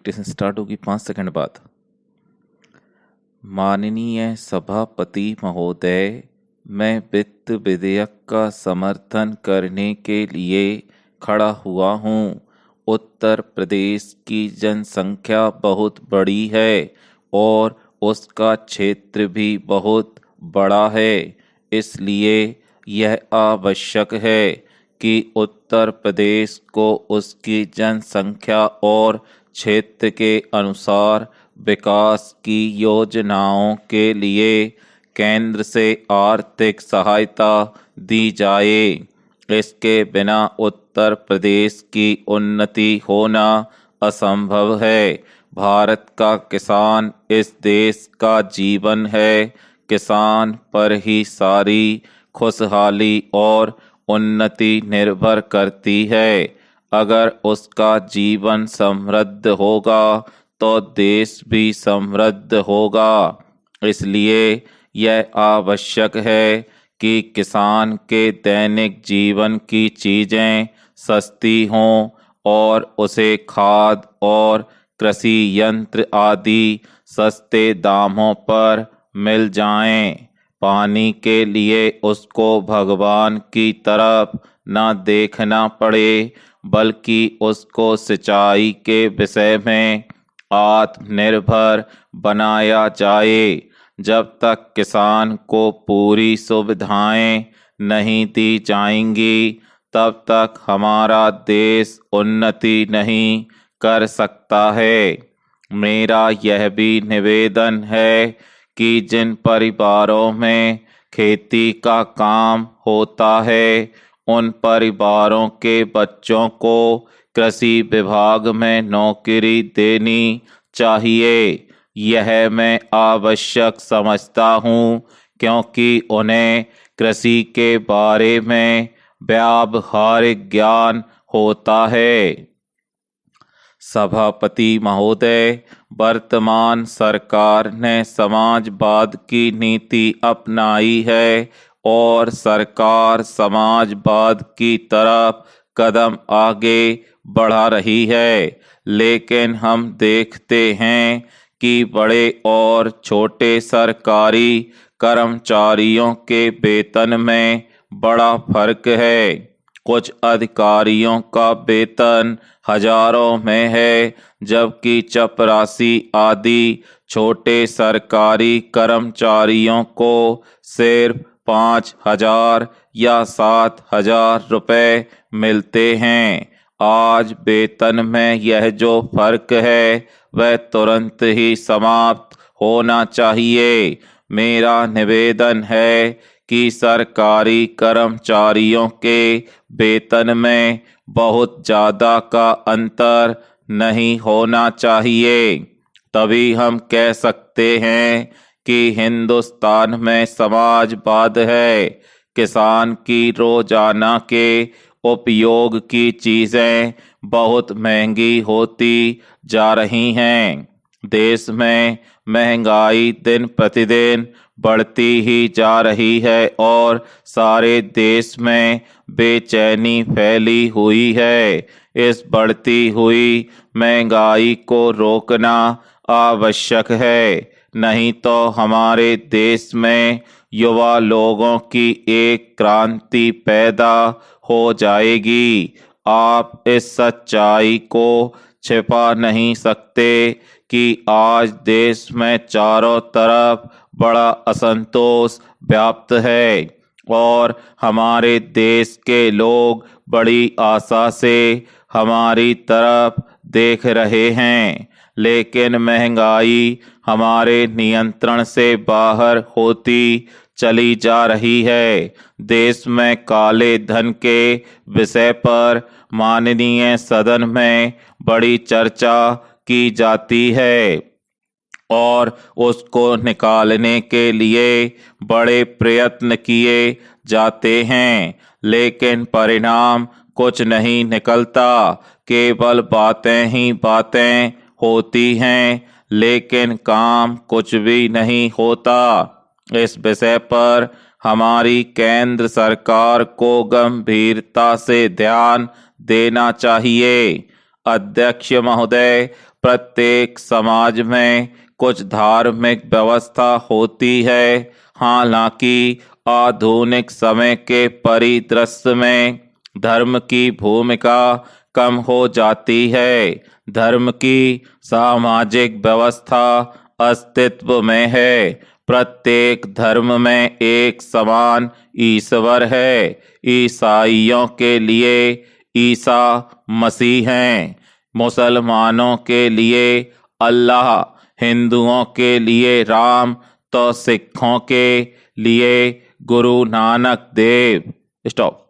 Practice start होगी 5 second बाद। माननीय सभापति महोदय, मैं वित्त विधेयक का समर्थन करने के लिए खड़ा हुआ हूँ। उत्तर प्रदेश की जनसंख्या बहुत बड़ी है और उसका क्षेत्र भी बहुत बड़ा है, इसलिए यह आवश्यक है कि उत्तर प्रदेश को उसकी जनसंख्या और क्षेत्र के अनुसार विकास की योजनाओं के लिए केंद्र से आर्थिक सहायता दी जाए। इसके बिना उत्तर प्रदेश की उन्नति होना असंभव है। भारत का किसान इस देश का जीवन है। किसान पर ही सारी खुशहाली और उन्नति निर्भर करती है। अगर उसका जीवन समृद्ध होगा तो देश भी समृद्ध होगा। इसलिए यह आवश्यक है कि किसान के दैनिक जीवन की चीज़ें सस्ती हों और उसे खाद और कृषि यंत्र आदि सस्ते दामों पर मिल जाएं। पानी के लिए उसको भगवान की तरफ न देखना पड़े, बल्कि उसको सिंचाई के विषय में आत्मनिर्भर बनाया जाए। जब तक किसान को पूरी सुविधाएं नहीं दी जाएंगी, तब तक हमारा देश उन्नति नहीं कर सकता है। मेरा यह भी निवेदन है कि जिन परिवारों में खेती का काम होता है, उन परिवारों के बच्चों को कृषि विभाग में नौकरी देनी चाहिए। यह मैं आवश्यक समझता हूँ, क्योंकि उन्हें कृषि के बारे में व्यावहारिक ज्ञान होता है। सभापति महोदय, वर्तमान सरकार ने समाजवाद की नीति अपनाई है और सरकार समाजवाद की तरफ कदम आगे बढ़ा रही है, लेकिन हम देखते हैं कि बड़े और छोटे सरकारी कर्मचारियों के वेतन में बड़ा फर्क है। कुछ अधिकारियों का वेतन हजारों में है, जबकि चपरासी आदि छोटे सरकारी कर्मचारियों को सिर्फ 5,000 या 7,000 रुपये मिलते हैं। आज वेतन में यह जो फर्क है, वह तुरंत ही समाप्त होना चाहिए। मेरा निवेदन है कि सरकारी कर्मचारियों के वेतन में बहुत ज़्यादा का अंतर नहीं होना चाहिए। तभी हम कह सकते हैं कि हिंदुस्तान में समाजवाद है। किसान की रोजाना के उपयोग की चीज़ें बहुत महंगी होती जा रही हैं। देश में महंगाई दिन प्रतिदिन बढ़ती ही जा रही है और सारे देश में बेचैनी फैली हुई है। इस बढ़ती हुई महंगाई को रोकना आवश्यक है, नहीं तो हमारे देश में युवा लोगों की एक क्रांति पैदा हो जाएगी। आप इस सच्चाई को छिपा नहीं सकते कि आज देश में चारों तरफ बड़ा असंतोष व्याप्त है और हमारे देश के लोग बड़ी आशा से हमारी तरफ देख रहे हैं, लेकिन महंगाई हमारे नियंत्रण से बाहर होती चली जा रही है। देश में काले धन के विषय पर माननीय सदन में बड़ी चर्चा की जाती है और उसको निकालने के लिए बड़े प्रयत्न किए जाते हैं, लेकिन परिणाम कुछ नहीं निकलता। केवल बातें ही बातें होती हैं, लेकिन काम कुछ भी नहीं होता। इस विषय पर हमारी केंद्र सरकार को गंभीरता से ध्यान देना चाहिए। अध्यक्ष महोदय, प्रत्येक समाज में कुछ धार्मिक व्यवस्था होती है। हालांकि आधुनिक समय के परिदृश्य में धर्म की भूमिका कम हो जाती है। धर्म की सामाजिक व्यवस्था अस्तित्व में है। प्रत्येक धर्म में एक समान ईश्वर है। ईसाइयों के लिए ईसा मसीह हैं, मुसलमानों के लिए अल्लाह, हिंदुओं के लिए राम, तो सिखों के लिए गुरु नानक देव। स्टॉप।